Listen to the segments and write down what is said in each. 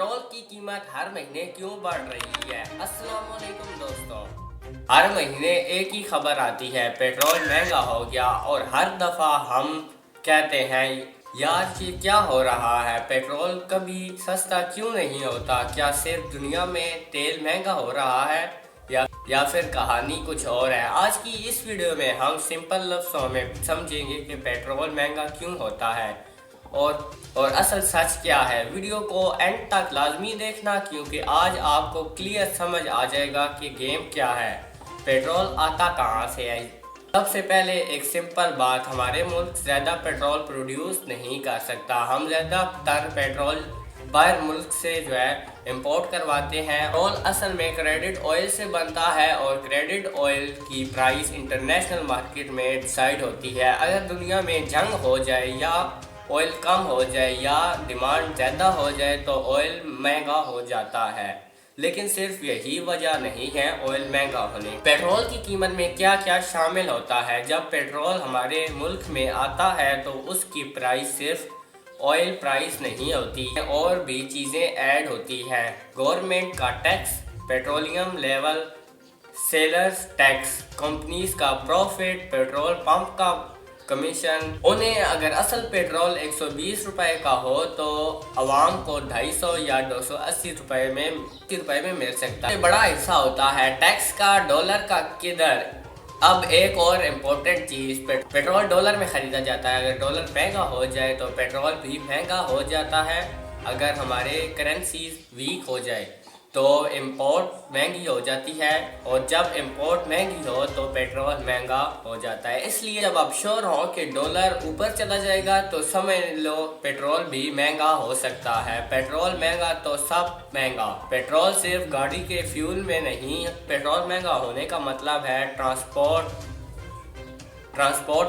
Petrol की कीमत हर महीने क्यों बढ़ रही है? अस्सलाम वालेकुम दोस्तों। हर महीने एक ही खबर आती है, पेट्रोल महंगा हो गया, और हर दफ़ा हम कहते हैं यार ये क्या हो रहा है, पेट्रोल कभी सस्ता क्यों नहीं होता? क्या सिर्फ दुनिया में तेल महंगा हो रहा है या फिर कहानी कुछ और है? आज की इस वीडियो में हम सिंपल लफ्ज़ों में समझेंगे कि पेट्रोल महंगा क्यों होता है और असल सच क्या है। वीडियो को एंड तक लाजमी देखना, क्योंकि आज आपको क्लियर समझ आ जाएगा कि गेम क्या है, पेट्रोल आता कहाँ से है। सबसे पहले एक सिंपल बात, हमारे मुल्क ज़्यादा पेट्रोल प्रोड्यूस नहीं कर सकता। हम ज़्यादातर पेट्रोल बाहर मुल्क से इंपोर्ट करवाते हैं। पेट्रोल असल में क्रेडिट ऑयल से बनता है और क्रेडिट ऑयल की प्राइस इंटरनेशनल मार्केट में डिसाइड होती है। अगर दुनिया में जंग हो जाए या ऑयल कम हो जाए या डिमांड ज़्यादा हो जाए तो ऑयल महंगा हो जाता है, लेकिन सिर्फ यही वजह नहीं है ऑयल महंगा होने। पेट्रोल की कीमत में क्या क्या शामिल होता है? जब पेट्रोल हमारे मुल्क में आता है तो उसकी प्राइस सिर्फ ऑयल प्राइस नहीं होती है, और भी चीज़ें ऐड होती हैं। गवर्नमेंट का tax, petroleum level sellers tax, companies का प्रॉफिट, पेट्रोल पंप का कमीशन। उन्हें अगर असल पेट्रोल 120 रुपए का हो तो आवाम को 250 या 280 रुपए में मिल सकता है। बड़ा हिस्सा होता है टैक्स का, डॉलर का किधर। अब एक और इम्पोर्टेंट चीज़, पेट्रोल डॉलर में ख़रीदा जाता है। अगर डॉलर महंगा हो जाए तो पेट्रोल भी महंगा हो जाता है। अगर हमारे करेंसीज वीक हो जाए तो इंपोर्ट महंगी हो जाती है, और जब इंपोर्ट महंगी हो तो पेट्रोल महंगा हो जाता है। इसलिए जब आप श्योर हो कि डॉलर ऊपर चला जाएगा तो समझ लो पेट्रोल भी महंगा हो सकता है। पेट्रोल महंगा तो सब महंगा। पेट्रोल सिर्फ गाड़ी के फ्यूल में नहीं, पेट्रोल महंगा होने का मतलब है ट्रांसपोर्ट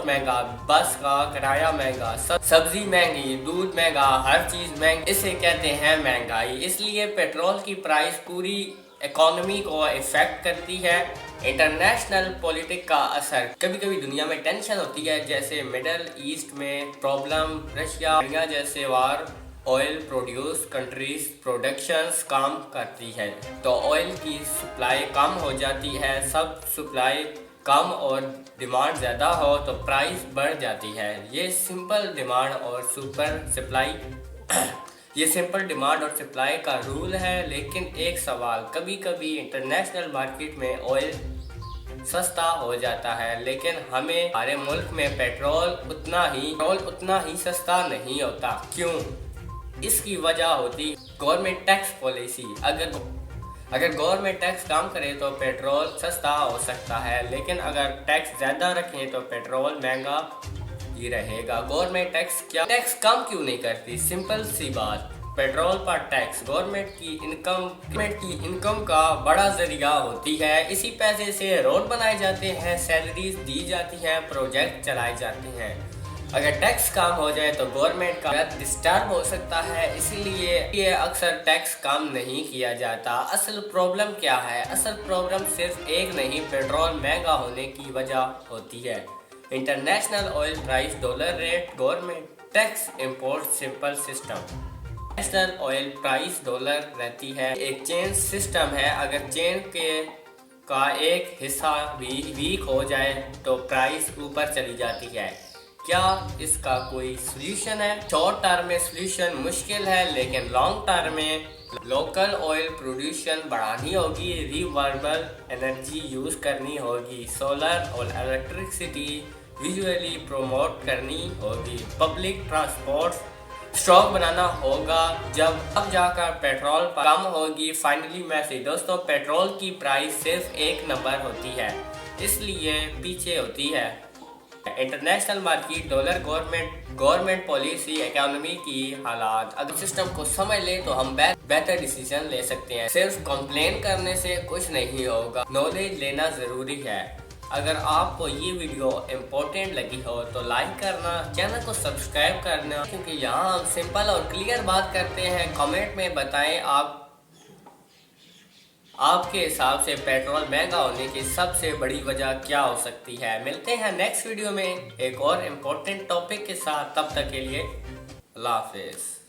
महंगा, बस का किराया महंगा, सब्जी महंगी, दूध महंगा, हर चीज़ महंगी। इसे कहते हैं महंगाई। इसलिए पेट्रोल की प्राइस पूरी इकोनॉमी को इफेक्ट करती है। इंटरनेशनल पॉलिटिक्स का असर, कभी कभी दुनिया में टेंशन होती है, जैसे मिडल ईस्ट में प्रॉब्लम, रशिया जैसे वार, ऑयल प्रोड्यूस कंट्रीज प्रोडक्शंस कम करती है तो ऑयल की सप्लाई कम हो जाती है। सब सप्लाई कम और डिमांड ज़्यादा हो तो प्राइस बढ़ जाती है। ये सिंपल डिमांड और सप्लाई का रूल है। लेकिन एक सवाल, कभी कभी इंटरनेशनल मार्केट में ऑयल सस्ता हो जाता है, लेकिन हमारे मुल्क में पेट्रोल उतना ही सस्ता नहीं होता। क्यों? इसकी वजह होती गवर्नमेंट टैक्स पॉलिसी। अगर गवर्नमेंट टैक्स कम करे तो पेट्रोल सस्ता हो सकता है, लेकिन अगर टैक्स ज़्यादा रखें तो पेट्रोल महंगा ही रहेगा। गवर्नमेंट टैक्स कम क्यों नहीं करती? सिंपल सी बात, पेट्रोल पर टैक्स गवर्नमेंट की इनकम का बड़ा जरिया होती है। इसी पैसे से रोड बनाए जाते हैं, सैलरीज दी जाती हैं, प्रोजेक्ट चलाए जाते हैं। अगर टैक्स कम हो जाए तो गवर्नमेंट का डिस्टर्ब हो सकता है, इसीलिए ये अक्सर टैक्स कम नहीं किया जाता। असल प्रॉब्लम क्या है? असल प्रॉब्लम सिर्फ एक नहीं, पेट्रोल महंगा होने की वजह होती है। International oil price, dollar rate, government tax, import simple system. National oil price dollar रहती है, एक चेन सिस्टम है। अगर चेन का एक हिस्सा भी वीक हो जाए तो प्राइस ऊपर चली जाती है। क्या इसका कोई सोल्यूशन है? शॉर्ट टर्म में सोल्यूशन मुश्किल है, लेकिन लॉन्ग टर्म में लोकल ऑयल प्रोडक्शन बढ़ानी होगी, रिन्यूएबल एनर्जी यूज़ करनी होगी, सोलर और इलेक्ट्रिसिटी विजुअली प्रमोट करनी होगी, पब्लिक ट्रांसपोर्ट स्टॉक बनाना होगा, अब जाकर पेट्रोल कम होगी। फाइनली मैसेज दोस्तों, पेट्रोल की प्राइस सिर्फ एक नंबर होती है, इसलिए पीछे होती है international market, dollar, government policy, economy की हालात। अगर सिस्टम को समझ ले तो हम बेहतर डिसीजन ले सकते हैं। सिर्फ कंप्लेन करने से कुछ नहीं होगा, नॉलेज लेना ज़रूरी है। अगर आपको ये वीडियो इम्पोर्टेंट लगी हो तो लाइक करना, चैनल को सब्सक्राइब करना, क्योंकि यहाँ हम सिंपल और क्लियर बात करते हैं। कमेंट में बताएं आपके हिसाब से पेट्रोल महंगा होने की सबसे बड़ी वजह क्या हो सकती है। मिलते हैं नेक्स्ट वीडियो में एक और इम्पोर्टेंट टॉपिक के साथ, तब तक के लिए अल्लाह हाफिज़।